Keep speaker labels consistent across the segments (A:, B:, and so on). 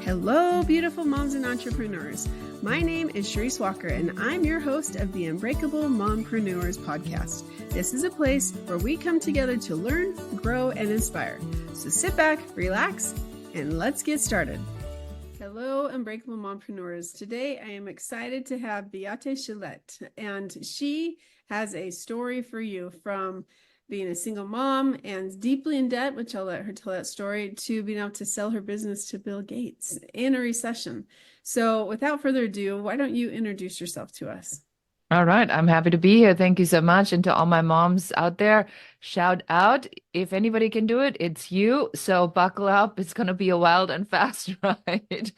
A: Hello, beautiful moms and entrepreneurs. My name is Sharice Walker, and I'm your host of the Unbreakable Mompreneurs podcast. This is a place where we come together to learn, grow, and inspire. So sit back, relax, and let's get started. Hello, Unbreakable Mompreneurs. Today, I am excited to have Beate Chelette, and she has a story for you from being a single mom and deeply in debt, which I'll let her tell that story, to being able to sell her business to Bill Gates in a recession. So without further ado, why don't you introduce yourself to us?
B: All right, I'm happy to be here. Thank you so much. And to all my moms out there, shout out. If anybody can do it, it's you. So buckle up. It's going to be a wild and fast ride.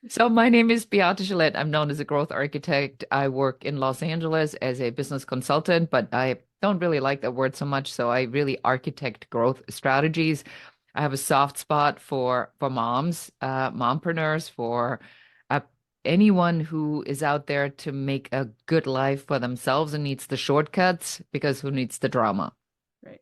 B: So my name is Beate Chelette. I'm known as a growth architect. I work in Los Angeles as a business consultant, but I don't really like that word so much. So I really architect growth strategies. I have a soft spot for moms, mompreneurs, for anyone who is out there to make a good life for themselves and needs the shortcuts, because who needs the drama?
A: Right.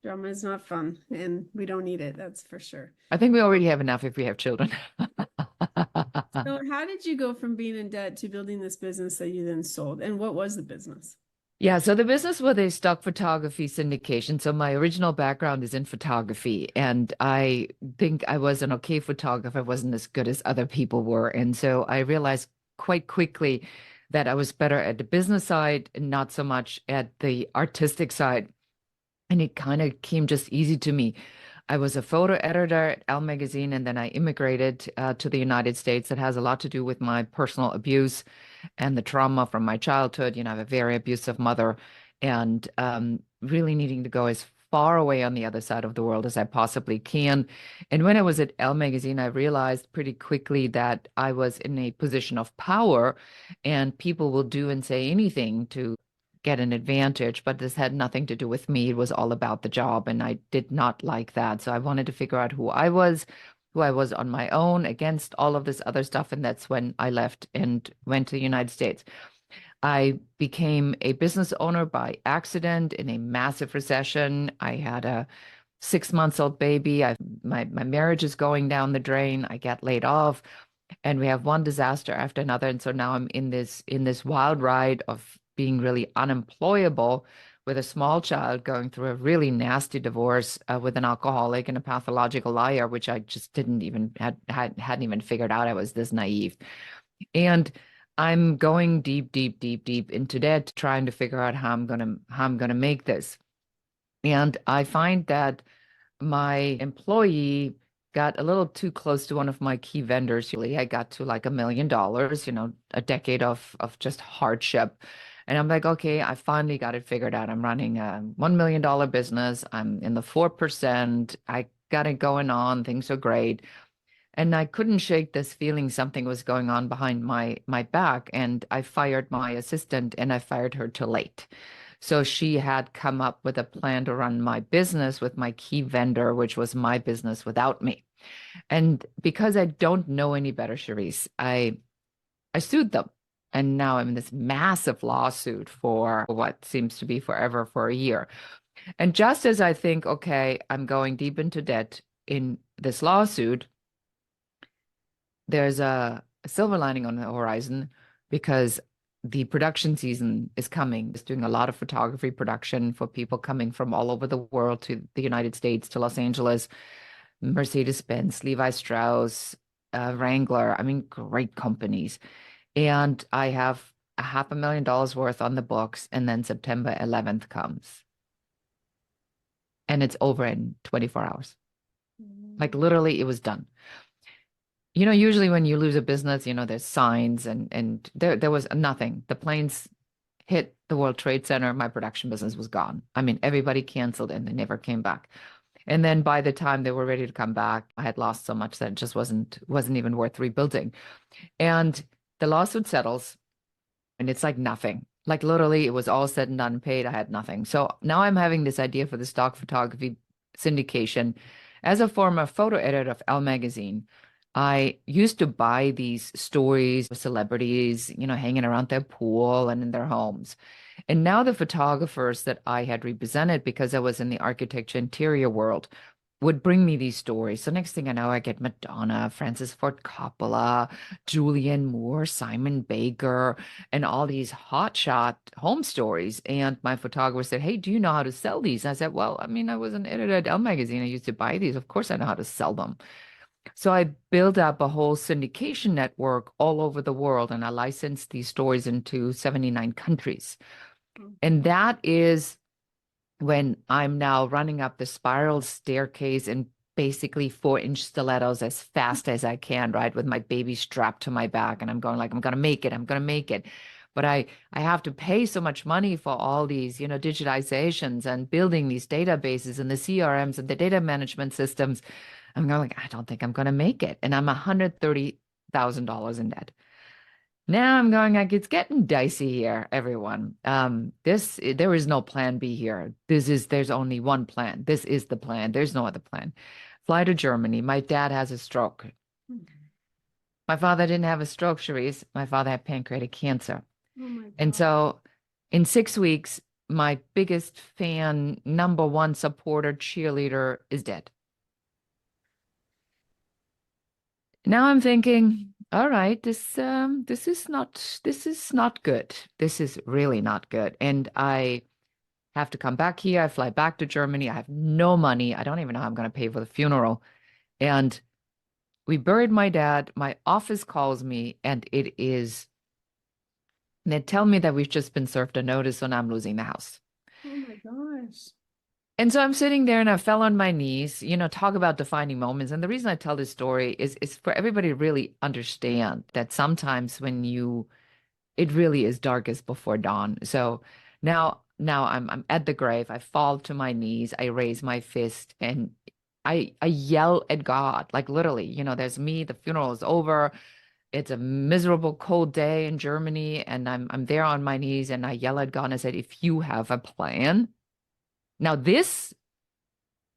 A: Drama is not fun, and we don't need it. That's for sure.
B: I think we already have enough if we have children.
A: So how did you go from being in debt to building this business that you then sold? And what was the business?
B: Yeah, so the business was a stock photography syndication. So my original background is in photography, and I think I was an okay photographer. I wasn't as good as other people were. And so I realized quite quickly that I was better at the business side and not so much at the artistic side. And it kind of came just easy to me. I was a photo editor at Elle magazine, and then I immigrated to the United States. That has a lot to do with my personal abuse and the trauma from my childhood. You know, I have a very abusive mother, and really needing to go as far away on the other side of the world as I possibly can. And when I was at Elle magazine, I realized pretty quickly that I was in a position of power, and people will do and say anything to get an advantage, but this had nothing to do with me. It was all about the job, and I did not like that. So I wanted to figure out who I was on my own against all of this other stuff. And that's when I left and went to the United States. I became a business owner by accident in a massive recession. I had a 6 months old baby. My marriage is going down the drain. I get laid off, and we have one disaster after another. And so now I'm in this wild ride of being really unemployable with a small child, going through a really nasty divorce with an alcoholic and a pathological liar, which I just hadn't even figured out. I was this naive. And I'm going deep, deep, deep, deep into debt, trying to figure out how I'm gonna make this. And I find that my employee got a little too close to one of my key vendors. Really, I got to like $1 million, a decade of just hardship. And I'm like, okay, I finally got it figured out. I'm running a $1 million business. I'm in the 4%. I got it going on. Things are great. And I couldn't shake this feeling something was going on behind my back. And I fired my assistant, and I fired her too late. So she had come up with a plan to run my business with my key vendor, which was my business without me. And because I don't know any better, Sharice, I sued them. And now I'm in this massive lawsuit for what seems to be forever, for a year. And just as I think, okay, I'm going deep into debt in this lawsuit, there's a silver lining on the horizon, because the production season is coming. It's doing a lot of photography production for people coming from all over the world to the United States, to Los Angeles, Mercedes-Benz, Levi Strauss, Wrangler. I mean, great companies. And I have $500,000 worth on the books, and then September 11th comes. And it's over in 24 hours. Like literally, it was done. Usually when you lose a business, there's signs, and there was nothing. The planes hit the World Trade Center. My production business was gone. I mean, everybody canceled and they never came back. And then by the time they were ready to come back, I had lost so much that it just wasn't even worth rebuilding. And the lawsuit settles, and it's like nothing. Like literally, it was all said and done, paid. I had nothing. So now I'm having this idea for the stock photography syndication. As a former photo editor of Elle magazine, I used to buy these stories of celebrities, hanging around their pool and in their homes. And now the photographers that I had represented, because I was in the architecture interior world, would bring me these stories. So next thing I know, I get Madonna, Francis Ford Coppola, Julianne Moore, Simon Baker, and all these hotshot home stories. And my photographer said, "Hey, do you know how to sell these?" I said, "Well, I mean, I was an editor at Elle Magazine. I used to buy these. Of course, I know how to sell them." So I built up a whole syndication network all over the world, and I licensed these stories into 79 countries. And that is when I'm now running up the spiral staircase in basically 4-inch stilettos as fast as I can, right? With my baby strapped to my back. And I'm going like, I'm going to make it. I'm going to make it. But I have to pay so much money for all these, digitizations and building these databases and the CRMs and the data management systems. I'm going like, I don't think I'm going to make it. And I'm $130,000 in debt. Now I'm going like, it's getting dicey here, everyone. There is no plan B here. There's only one plan. This is the plan. There's no other plan. Fly to Germany. My dad has a stroke. My father didn't have a stroke, Cherise. My father had pancreatic cancer.
A: Oh my God.
B: And so in 6 weeks, my biggest fan, number one supporter, cheerleader is dead. Now I'm thinking, all right, this is not good. This is really not good. And I have to come back here. I fly back to Germany. I have no money. I don't even know how I'm going to pay for the funeral. And we buried my dad. My office calls me, and they tell me that we've just been served a notice and I'm losing the house.
A: Oh my gosh.
B: And so I'm sitting there and I fell on my knees, talk about defining moments. And the reason I tell this story is for everybody to really understand that sometimes it really is darkest before dawn. So now I'm at the grave. I fall to my knees. I raise my fist and I yell at God, like literally, there's me, the funeral is over. It's a miserable cold day in Germany. And I'm there on my knees and I yell at God and I said, if you have a plan. Now, this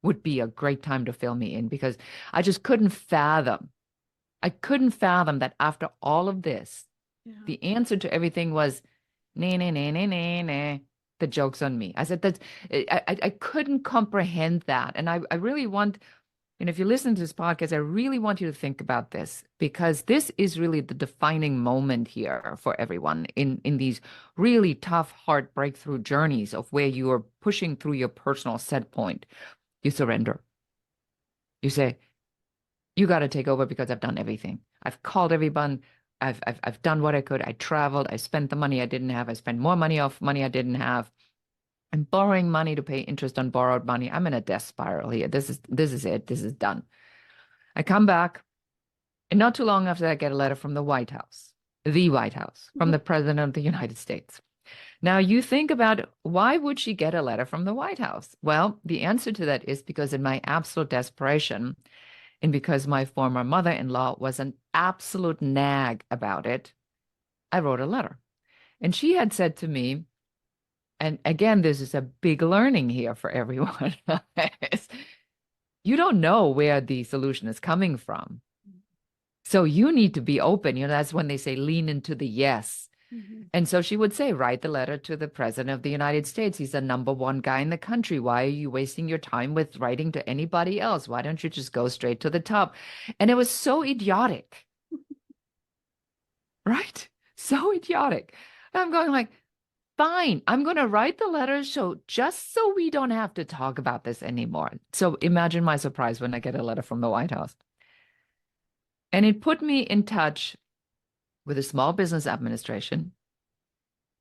B: would be a great time to fill me in because I just couldn't fathom. I couldn't fathom that after all of this, the answer to everything was, nah, nah, nah, nah, nah, nah. The joke's on me. I said that I couldn't comprehend that. And I really want, if you listen to this podcast, I really want you to think about this because this is really the defining moment here for everyone in these really tough, hard breakthrough journeys of where you are pushing through your personal set point. You surrender. You say, you got to take over because I've done everything. I've called everyone. I've done what I could. I traveled. I spent the money I didn't have. I spent more money off money I didn't have. I'm borrowing money to pay interest on borrowed money. I'm in a death spiral here. This is it. This is done. I come back, and not too long after that, I get a letter from the White House, from the President of the United States. Now, you think about why would she get a letter from the White House? Well, the answer to that is because in my absolute desperation, and because my former mother-in-law was an absolute nag about it, I wrote a letter. And she had said to me, and again, this is a big learning here for everyone, you don't know where the solution is coming from. So you need to be open. That's when they say lean into the yes. And so she would say, write the letter to the President of the United States. He's the number one guy in the country. Why are you wasting your time with writing to anybody else? Why don't you just go straight to the top? And it was so idiotic. Right? So idiotic. I'm going like, fine, I'm going to write the letter just so we don't have to talk about this anymore. So imagine my surprise when I get a letter from the White House. And it put me in touch with a small business administration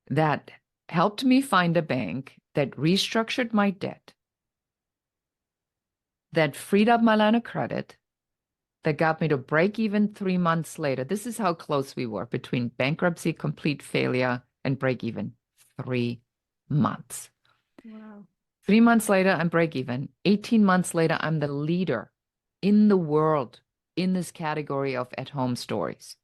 B: that helped me find a bank that restructured my debt, that freed up my line of credit, that got me to break even 3 months later. This is how close we were between bankruptcy, complete failure, and break even. 3 months.
A: Wow.
B: 3 months later, I'm break even. 18 months later, I'm the leader in the world in this category of at-home stories.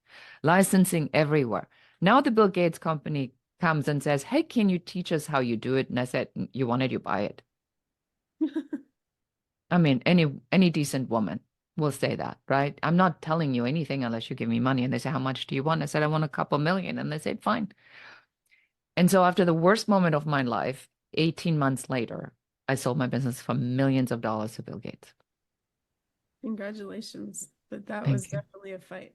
B: Licensing everywhere. Now the Bill Gates company comes and says, hey, can you teach us how you do it? And I said, you want it, you buy it. I mean, any decent woman will say that, right? I'm not telling you anything unless you give me money. And they say, how much do you want? I said, I want a couple million. And they said, fine. And so after the worst moment of my life, 18 months later, I sold my business for millions of dollars to Bill Gates.
A: Congratulations. But that was
B: Thank you.
A: definitely a fight.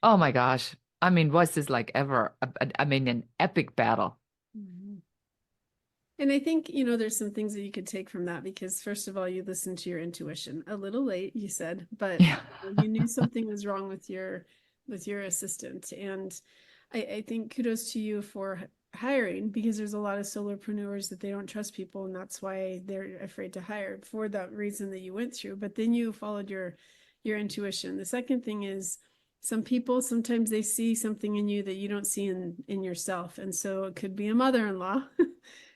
B: Oh my gosh. I mean, was this like ever, I mean, an epic battle?
A: Mhm. And I think, there's some things that you could take from that because first of all, you listened to your intuition. A little late, you said, but
B: Yeah.
A: you knew something was wrong with your assistant. And I think kudos to you for hiring because there's a lot of solopreneurs that they don't trust people and that's why they're afraid to hire for that reason that you went through. But then you followed your intuition. The second thing is some people sometimes they see something in you that you don't see in yourself. And so it could be a mother-in-law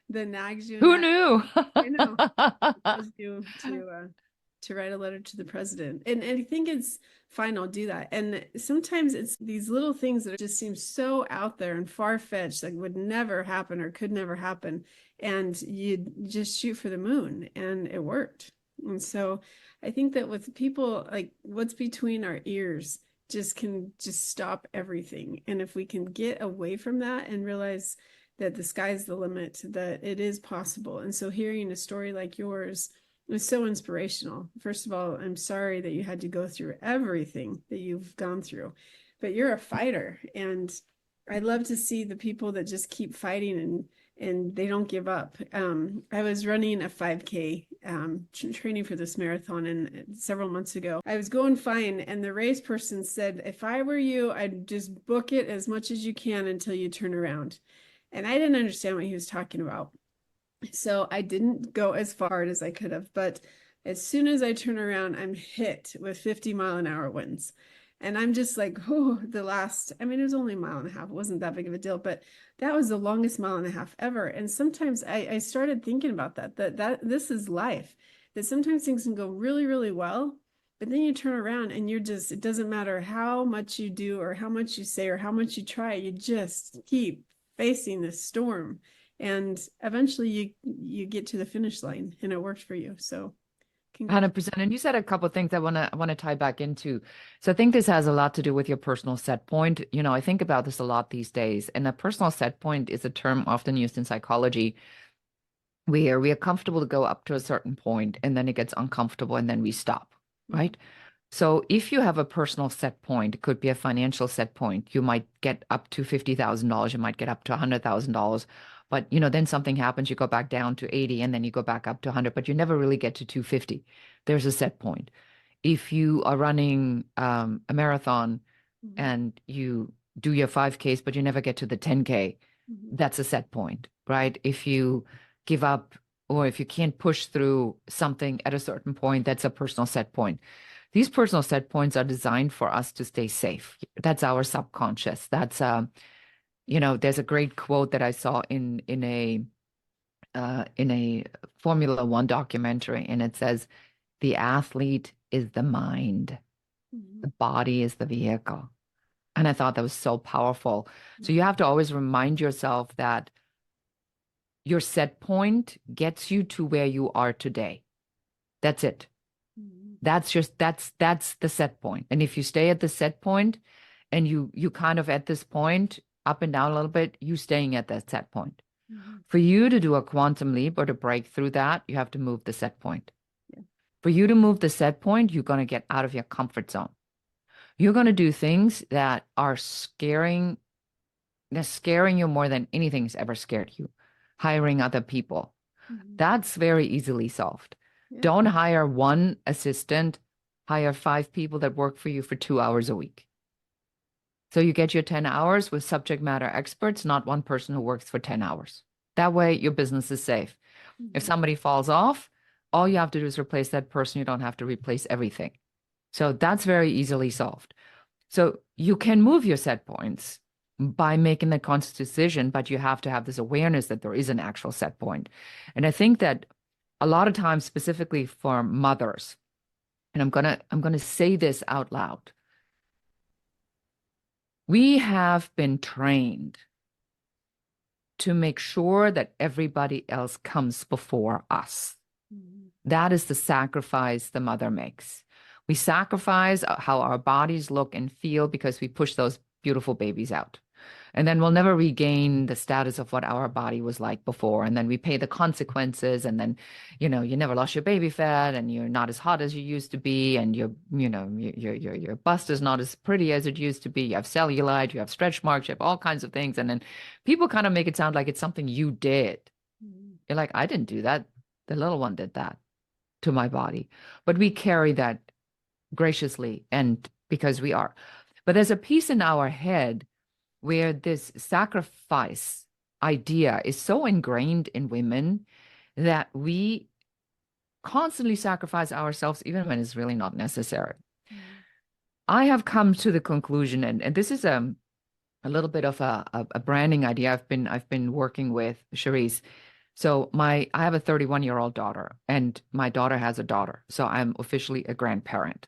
A: that nags you and
B: Who
A: nags.
B: knew?
A: I know. Tells you to write a letter to the president. And I think it's fine, I'll do that. And sometimes it's these little things that just seem so out there and far-fetched, like would never happen or could never happen. And you just shoot for the moon and it worked. And so I think that with people, like what's between our ears can just stop everything. And if we can get away from that and realize that the sky's the limit, that it is possible. And so hearing a story like yours was so inspirational. First of all, I'm sorry that you had to go through everything that you've gone through, but you're a fighter. And I love to see the people that just keep fighting and they don't give up. I was running a 5K training for this marathon and several months ago. I was going fine and the race person said, if I were you, I'd just book it as much as you can until you turn around. And I didn't understand what he was talking about. So I didn't go as far as I could have. But as soon as I turn around, I'm hit with 50-mile-an-hour winds. And I'm just like, oh, it was only a mile and a half. It wasn't that big of a deal, but that was the longest mile and a half ever. And sometimes I started thinking about that this is life, that sometimes things can go really, really well, but then you turn around and it doesn't matter how much you do or how much you say or how much you try, you just keep facing this storm and eventually you get to the finish line and it worked for you. So
B: 100%. And you said a couple of things I want to tie back into. So I think this has a lot to do with your personal set point. I think about this a lot these days. And a personal set point is a term often used in psychology where we are comfortable to go up to a certain point and then it gets uncomfortable and then we stop, right? So if you have a personal set point, it could be a financial set point. You might get up to $50,000, you might get up to $100,000, but then something happens, you go back down to 80 and then you go back up to 100, but you never really get to 250. There's a set point. If you are running a marathon and you do your 5Ks, but you never get to the 10K, that's a set point, right? If you give up or if you can't push through something at a certain point, that's a personal set point. These personal set points are designed for us to stay safe. That's our subconscious. That's there's a great quote that I saw in a Formula One documentary, and it says, "The athlete is the mind, the body is the vehicle." And I thought that was so powerful. So you have to always remind yourself that your set point gets you to where you are today. That's it. That's the set point. And if you stay at the set point and you kind of at this point up and down a little bit, you staying at that set point. For you to do a quantum leap or to break through that, you have to move the set point. For you to move the set point, you're going to get out of your comfort zone. You're going to do things that are scaring. They're scaring you more than anything's ever scared you. Hiring other people. That's very easily solved. Don't hire one assistant, hire 5 people that work for you for 2 hours a week. So you get your 10 hours with subject matter experts, not one person who works for 10 hours. That way your business is safe. If somebody falls off, all you have to do is replace that person. You don't have to replace everything. So that's very easily solved. So you can move your set points by making the conscious decision, but you have to have this awareness that there is an actual set point. And I think that a lot of times, specifically for mothers, and I'm gonna say this out loud, we have been trained to make sure that everybody else comes before us. That is the sacrifice the mother makes. We sacrifice how our bodies look and feel because we push those beautiful babies out. And then we'll never regain the status of what our body was like before. And then we pay the consequences. And then, you never lost your baby fat and you're not as hot as you used to be. And your bust is not as pretty as it used to be. You have cellulite, you have stretch marks, you have all kinds of things. And then people kind of make it sound like it's something you did. You're like, I didn't do that. The little one did that to my body. But we carry that graciously and because we are. But there's a piece in our head where this sacrifice idea is so ingrained in women that we constantly sacrifice ourselves even when it's really not necessary. I have come to the conclusion, and this is a little bit of a branding idea I've been working with Cherise. So I have a 31-year-old daughter, and my daughter has a daughter. So I'm officially a grandparent.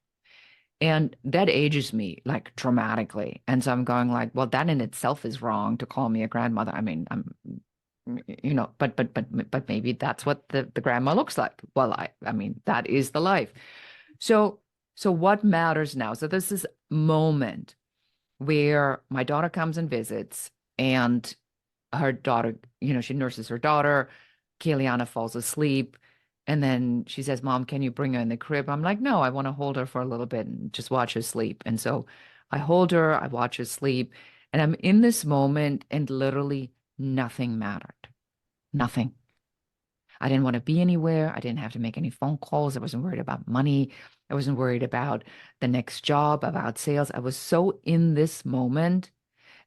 B: And that ages me like dramatically. And so I'm going like, well, that in itself is wrong to call me a grandmother. I mean, but maybe that's what the grandma looks like. Well, I mean, that is the life. So what matters now? So this is a moment where my daughter comes and visits, and her daughter, she nurses her daughter. Kayliana falls asleep. And then she says, Mom, can you bring her in the crib? I'm like, no, I want to hold her for a little bit and just watch her sleep. And so I hold her, I watch her sleep, and I'm in this moment, and literally nothing mattered. Nothing. I didn't want to be anywhere. I didn't have to make any phone calls. I wasn't worried about money. I wasn't worried about the next job, about sales. I was so in this moment.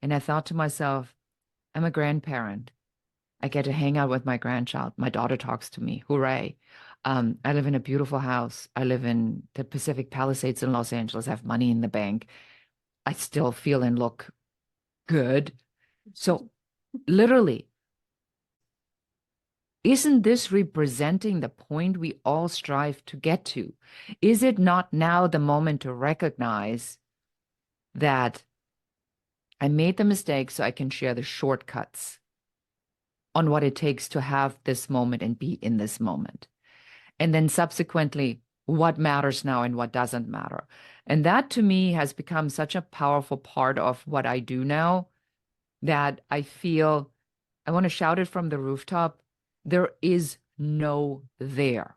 B: And I thought to myself, I'm a grandparent. I get to hang out with my grandchild. My daughter talks to me. Hooray. I live in a beautiful house. I live in the Pacific Palisades in Los Angeles. I have money in the bank. I still feel and look good. So literally, isn't this representing the point we all strive to get to? Is it not now the moment to recognize that I made the mistake so I can share the shortcuts on what it takes to have this moment and be in this moment? And then subsequently, what matters now and what doesn't matter. And that to me has become such a powerful part of what I do now that I feel I want to shout it from the rooftop. There is no there.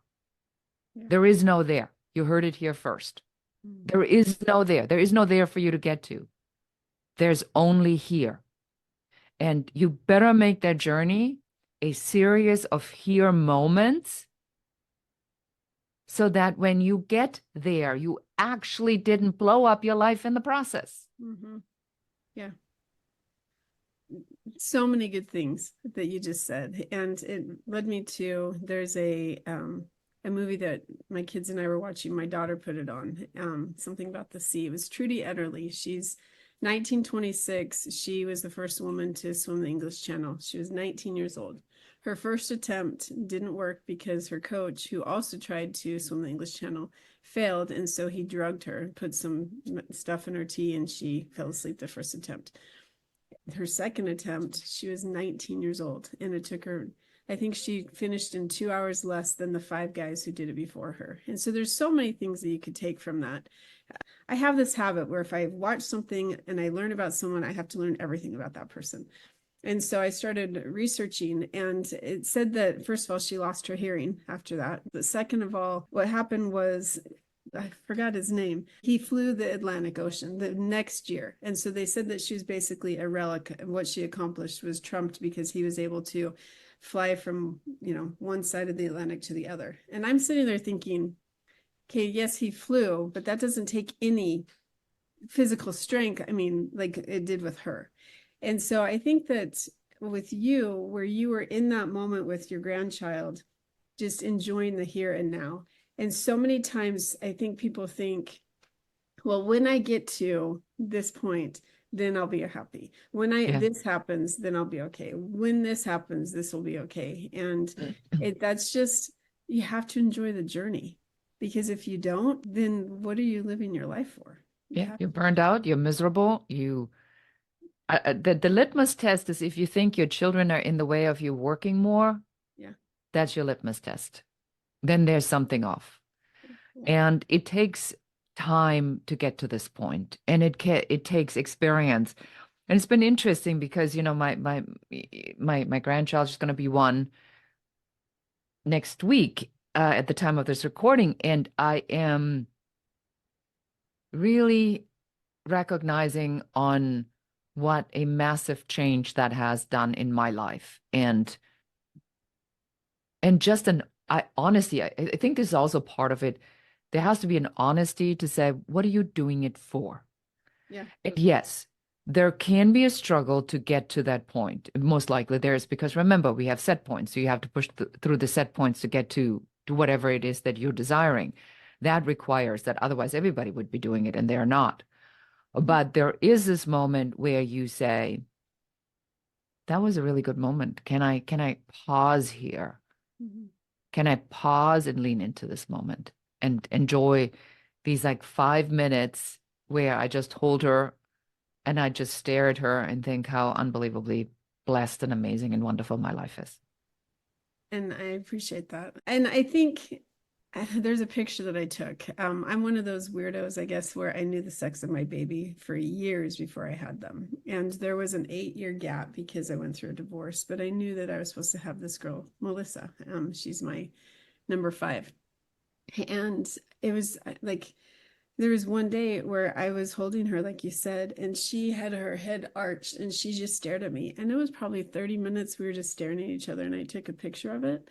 A: Yeah.
B: There is no there. You heard it here first. There is no there. There is no there for you to get to. There's only here. And you better make that journey a series of here moments so that when you get there, you actually didn't blow up your life in the process.
A: Mm-hmm. Yeah. So many good things that you just said. And it led me to, there's a movie that my kids and I were watching. My daughter put it on, something about the sea. It was Trudy Etterly. She's 1926. She was the first woman to swim the English Channel. She was 19 years old. Her first attempt didn't work because her coach, who also tried to swim the English Channel, failed. And so he drugged her, put some stuff in her tea, and she fell asleep the first attempt. Her second attempt, she was 19 years old, and it took her, I think she finished in 2 hours less than the 5 guys who did it before her. And so there's so many things that you could take from that. I have this habit where if I watch something and I learn about someone, I have to learn everything about that person. And so I started researching, and it said that, first of all, she lost her hearing after that. But second of all, what happened was, I forgot his name. He flew the Atlantic Ocean the next year. And so they said that she was basically a relic. What she accomplished was trumped because he was able to fly from, one side of the Atlantic to the other. And I'm sitting there thinking, okay, yes, he flew, but that doesn't take any physical strength. I mean, like it did with her. And so I think that with you, where you were in that moment with your grandchild, just enjoying the here and now. And so many times I think people think, well, when I get to this point, then I'll be happy. When this happens, then I'll be okay. When this happens, this will be okay. And that's just, you have to enjoy the journey, because if you don't, then what are you living your life for?
B: You're burned out, you're miserable. The litmus test is if you think your children are in the way of you working more, that's your litmus test. Then there's something off. And it takes time to get to this point, and it takes experience. And it's been interesting because, my grandchild is going to be one next week at the time of this recording, and I am really recognizing on what a massive change that has done in my life. And just I honestly, I think this is also part of it. There has to be an honesty to say, what are you doing it for?
A: Yeah.
B: And yes, there can be a struggle to get to that point. Most likely there is, because remember, we have set points. So you have to push through the set points to get to whatever it is that you're desiring. That requires that, otherwise everybody would be doing it and they're not. But there is this moment where you say, that was a really good moment. Can I pause here?
A: Mm-hmm.
B: Can I pause and lean into this moment and enjoy these like 5 minutes where I just hold her and I just stare at her and think how unbelievably blessed and amazing and wonderful my life is.
A: And I appreciate that. And I think there's a picture that I took. I'm one of those weirdos, I guess, where I knew the sex of my baby for years before I had them. And there was an 8-year gap because I went through a divorce, but I knew that I was supposed to have this girl, Melissa. She's my number 5. And it was like, there was one day where I was holding her, like you said, and she had her head arched and she just stared at me. And it was probably 30 minutes. We were just staring at each other and I took a picture of it.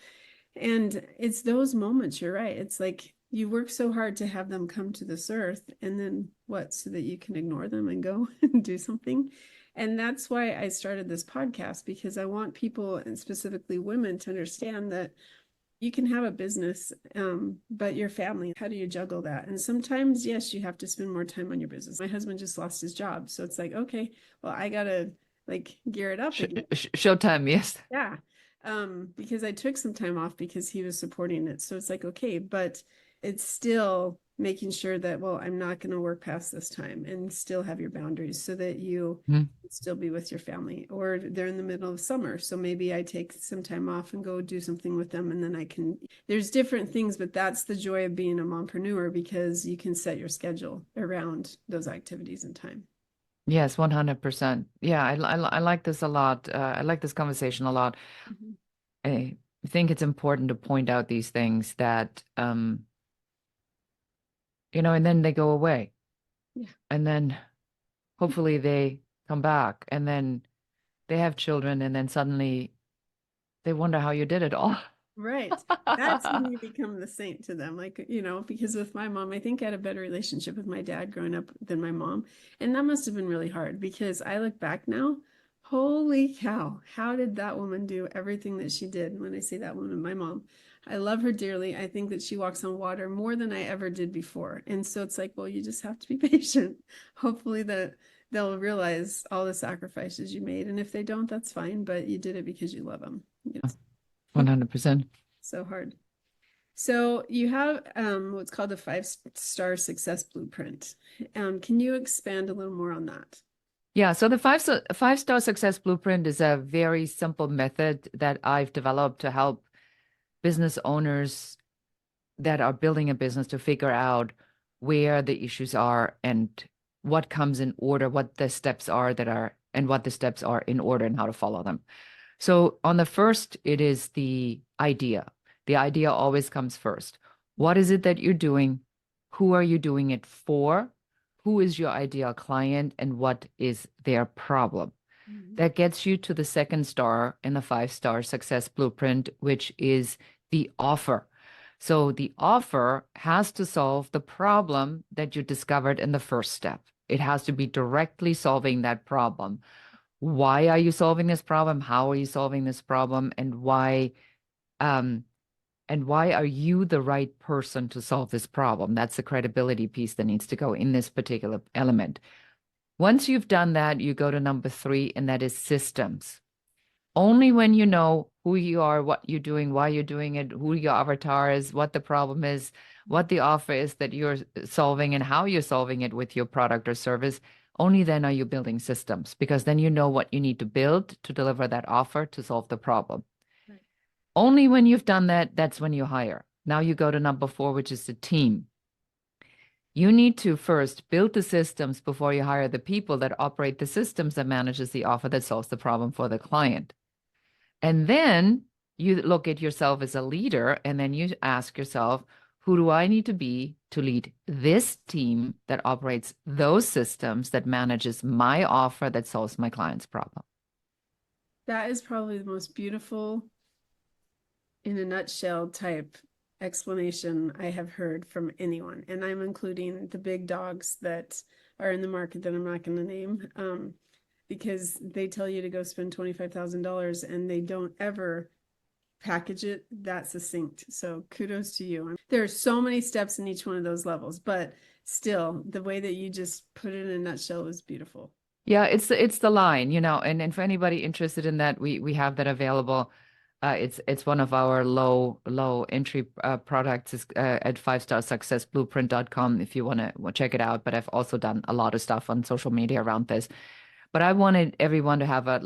A: And it's those moments, you're right. It's like you work so hard to have them come to this earth, and then what, so that you can ignore them and go and do something. And that's why I started this podcast, because I want people, and specifically women, to understand that you can have a business, but your family, how do you juggle that? And sometimes, yes, you have to spend more time on your business. My husband just lost his job. So it's like, okay, well, I got to like gear it up again.
B: Showtime, yes.
A: Yeah. Because I took some time off because he was supporting it. So it's like, okay, but it's still making sure that, well, I'm not going to work past this time, and still have your boundaries so that you still be with your family. Or they're in the middle of summer, so maybe I take some time off and go do something with them, and then I can, there's different things, but that's the joy of being a mompreneur, because you can set your schedule around those activities and time.
B: Yes, 100%. Yeah, I like this a lot. I like this conversation a lot.
A: Mm-hmm.
B: I think it's important to point out these things that, and then they go away.
A: Yeah.
B: And then hopefully they come back, and then they have children, and then suddenly they wonder how you did it all.
A: Right. That's when you become the saint to them. Like, because with my mom, I think I had a better relationship with my dad growing up than my mom. And that must have been really hard, because I look back now, holy cow, how did that woman do everything that she did? When I say that woman, my mom, I love her dearly. I think that she walks on water more than I ever did before. And so it's like, well, you just have to be patient. Hopefully that they'll realize all the sacrifices you made. And if they don't, that's fine, but you did it because you love them. Yes.
B: 100%.
A: So hard. So you have what's called the 5-star success blueprint. Can you expand a little more on that?
B: Yeah, so the five-star success blueprint is a very simple method that I've developed to help business owners that are building a business to figure out where the issues are and what comes in order, what the steps are and what the steps are in order and how to follow them. So on the first, it is the idea. The idea always comes first. What is it that you're doing? Who are you doing it for? Who is your ideal client, and what is their problem? Mm-hmm. That gets you to the second star in the 5-star success blueprint, which is the offer. So the offer has to solve the problem that you discovered in the first step. It has to be directly solving that problem. Why are you solving this problem? How are you solving this problem? And why are you the right person to solve this problem? That's the credibility piece that needs to go in this particular element. Once you've done that, you go to number 3, and that is systems. Only when you know who you are, what you're doing, why you're doing it, who your avatar is, what the problem is, what the offer is that you're solving, and how you're solving it with your product or service, only then are you building systems, because then you know what you need to build to deliver that offer to solve the problem. Right. Only when you've done that, that's when you hire. Now you go to number 4, which is the team. You need to first build the systems before you hire the people that operate the systems that manages the offer that solves the problem for the client. And then you look at yourself as a leader, and then you ask yourself, who do I need to be to lead this team that operates those systems that manages my offer that solves my client's problem?
A: That is probably the most beautiful, in a nutshell type explanation I have heard from anyone. And I'm including the big dogs that are in the market that I'm not going to name, because they tell you to go spend $25,000 and they don't ever package it that succinct. So kudos to you. There are so many steps in each one of those levels, but still, the way that you just put it in a nutshell was beautiful.
B: Yeah, it's the line, and for anybody interested in that, we have that available. It's one of our low entry products is at 5starsuccessblueprint.com if you want to check it out. But I've also done a lot of stuff on social media around this. But I wanted everyone to have a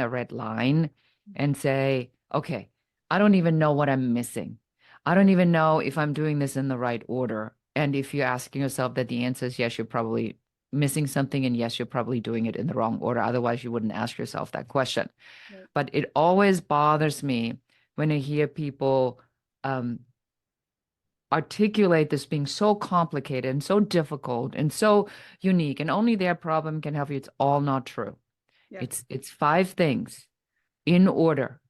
B: red line, and say, okay, I don't even know what I'm missing. I don't even know if I'm doing this in the right order. And if you're asking yourself that the answer is yes, you're probably missing something, and yes, you're probably doing it in the wrong order. Otherwise, you wouldn't ask yourself that question.
A: Right.
B: But it always bothers me when I hear people articulate this being so complicated and so difficult and so unique, and only their problem can help you. It's all not true.
A: Yeah.
B: It's 5 things in order.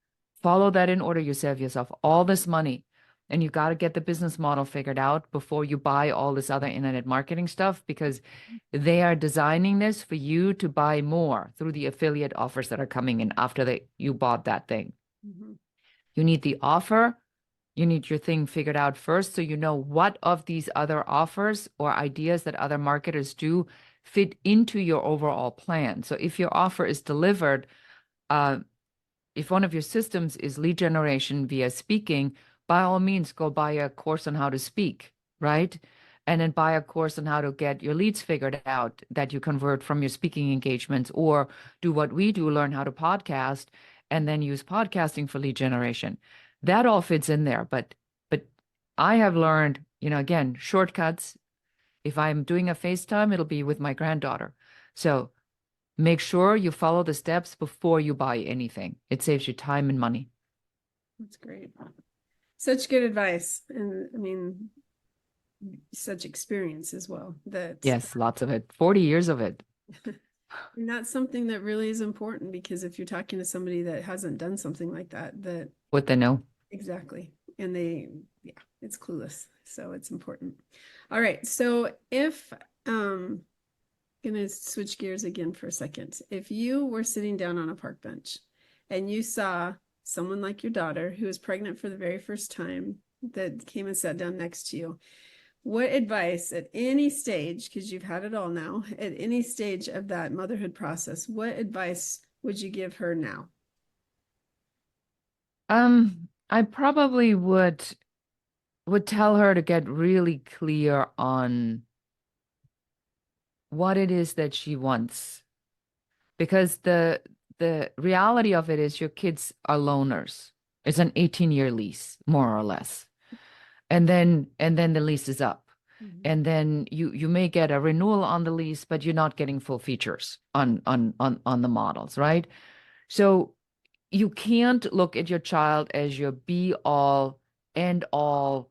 B: Follow that in order. You save yourself all this money, and you got to get the business model figured out before you buy all this other internet marketing stuff, because they are designing this for you to buy more through the affiliate offers that are coming in after you bought that thing.
A: Mm-hmm.
B: You need the offer. You need your thing figured out first, so you know what of these other offers or ideas that other marketers do fit into your overall plan. So if your offer is delivered, if one of your systems is lead generation via speaking, by all means, go buy a course on how to speak, right? And then buy a course on how to get your leads figured out that you convert from your speaking engagements, or do what we do, learn how to podcast and then use podcasting for lead generation. That all fits in there. But I have learned, again, shortcuts. If I'm doing a FaceTime, it'll be with my granddaughter. So make sure you follow the steps before you buy anything. It saves you time and money.
A: That's great. Such good advice. And I mean, such experience as well.
B: Yes, lots of it. 40 years of it.
A: And that's something that really is important, because if you're talking to somebody that hasn't done something like that,
B: What they know.
A: Exactly. And it's clueless. So it's important. All right. So if gonna switch gears again for a second. If you were sitting down on a park bench and you saw someone like your daughter who was pregnant for the very first time that came and sat down next to you, what advice at any stage, because you've had it all now, at any stage of that motherhood process, what advice would you give her now?
B: I probably would tell her to get really clear on what it is that she wants, because the reality of it is your kids are loners. It's an 18-year lease, more or less, and then the lease is up. Mm-hmm. And then you may get a renewal on the lease, but you're not getting full features on the models, right? So you can't look at your child as your be all end all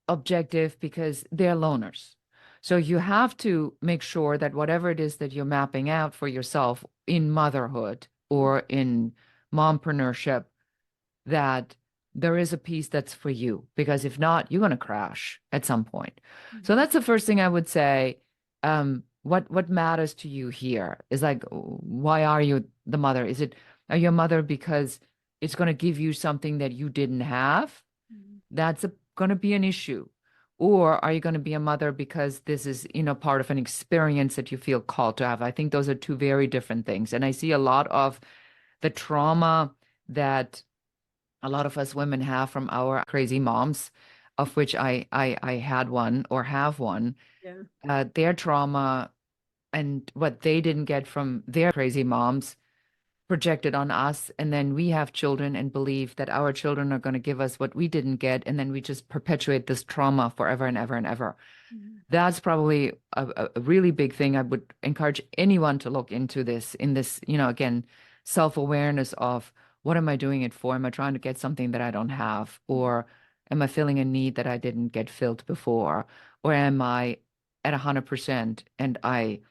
B: objective, because they're loners. So you have to make sure that whatever it is that you're mapping out for yourself in motherhood or in mompreneurship, that there is a piece that's for you, because if not, you're going to crash at some point. Mm-hmm. So that's the first thing I would say. What matters to you here is like, why are you the mother? Are you a mother because it's going to give you something that you didn't have? Mm-hmm. That's going to be an issue. Or are you going to be a mother because this is, part of an experience that you feel called to have? I think those are 2 very different things. And I see a lot of the trauma that a lot of us women have from our crazy moms, of which I had one or have one. Yeah. Their trauma and what they didn't get from their crazy moms projected on us, and then we have children and believe that our children are going to give us what we didn't get, and then we just perpetuate this trauma forever and ever and ever. That's probably a really big thing. I would encourage anyone to look into this, in this, again, self-awareness of, what am I doing it for? Am I trying to get something that I don't have? Or am I filling a need that I didn't get filled before? Or am I at 100% and I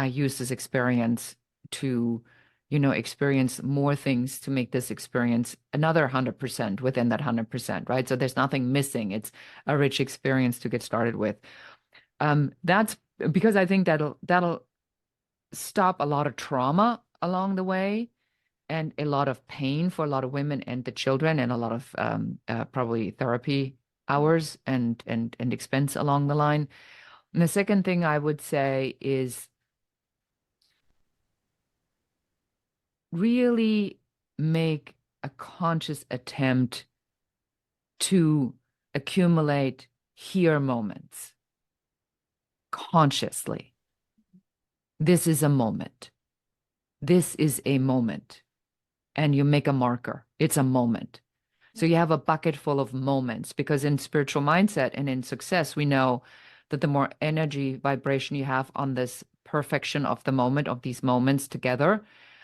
B: use this experience to, experience more things to make this experience another 100% within that 100%, right? So there's nothing missing. It's a rich experience to get started with. That's because I think that'll stop a lot of trauma along the way, and a lot of pain for a lot of women and the children, and a lot of probably therapy hours and expense along the line. And the second thing I would say is really make a conscious attempt to accumulate here moments consciously. This is a moment. This is a moment. And you make a marker. It's a moment. So you have a bucket full of moments, because in spiritual mindset and in success, we know that the more energy vibration you have on this perfection of the moment, of these moments together,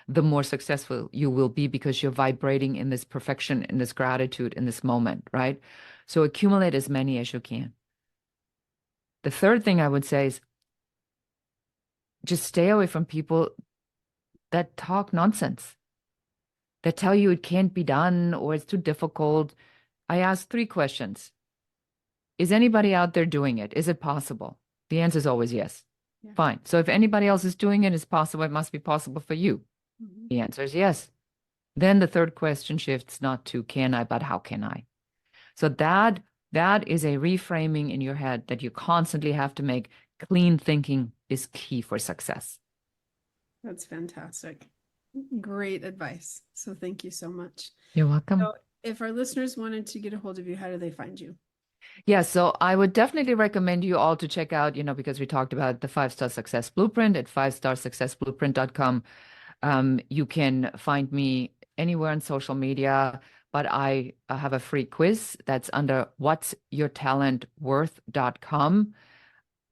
B: the more successful you will be, because you're vibrating in this perfection, in this gratitude, in this moment, right? So accumulate as many as you can. The third thing I would say is just stay away from people that talk nonsense, that tell you it can't be done or it's too difficult. I asked 3 questions. Is anybody out there doing it? Is it possible? The answer is always yes. Yeah. Fine. So if anybody else is doing it, it's possible. It must be possible for you. Mm-hmm. The answer is yes. Then the third question shifts not to can I, but how can I? So that is a reframing in your head that you constantly have to make. Clean thinking is key for success.
A: That's fantastic. Great advice. So thank you so much.
B: You're welcome.
A: So if our listeners wanted to get a hold of you, how do they find you?
B: Yeah, so I would definitely recommend you all to check out, because we talked about the 5-Star Success Blueprint at 5starsuccessblueprint.com. You can find me anywhere on social media, but I have a free quiz that's under whatsyourtalentworth.com.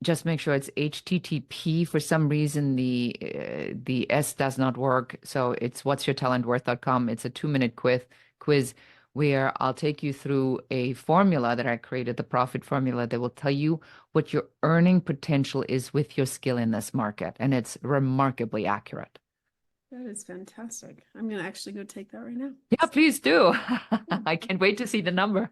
B: Just make sure it's HTTP. For some reason, the S does not work. So it's whatsyourtalentworth.com. It's a 2-minute quiz where I'll take you through a formula that I created, the profit formula, that will tell you what your earning potential is with your skill in this market. And it's remarkably accurate.
A: That is fantastic. I'm going to actually go take that right now.
B: Yeah, please do. I can't wait to see the number.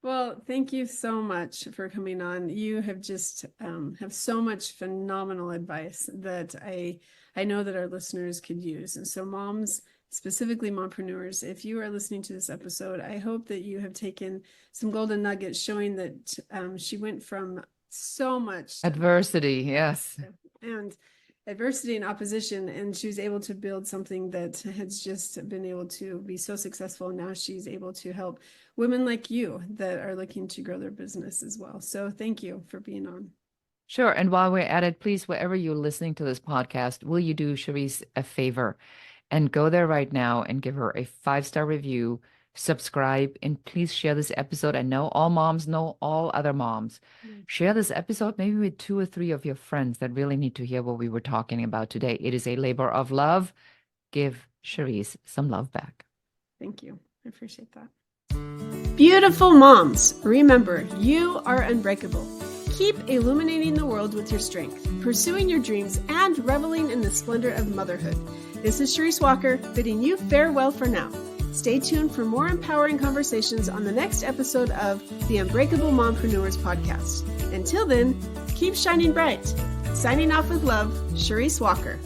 A: Well, thank you so much for coming on. You have just have so much phenomenal advice that I know that our listeners could use. And so moms, specifically mompreneurs, if you are listening to this episode, I hope that you have taken some golden nuggets showing that she went from so much
B: adversity, yes,
A: and adversity and opposition, and she was able to build something that has just been able to be so successful. Now she's able to help women like you that are looking to grow their business as well. So thank you for being on.
B: Sure. And while we're at it, please, wherever you're listening to this podcast, will you do Cherise a favor and go there right now and give her a 5-star review, subscribe, and please share this episode. I know all moms know all other moms. Share this episode maybe with 2 or 3 of your friends that really need to hear what we were talking about today. It is a labor of love. Give Cherise some love back.
A: Thank you. I appreciate that. Beautiful moms, remember, you are unbreakable. Keep illuminating the world with your strength, pursuing your dreams, and reveling in the splendor of motherhood. This is Cherise Walker, bidding you farewell for now. Stay tuned for more empowering conversations on the next episode of the Unbreakable Mompreneurs podcast. Until then, keep shining bright. Signing off with love, Cherise Walker.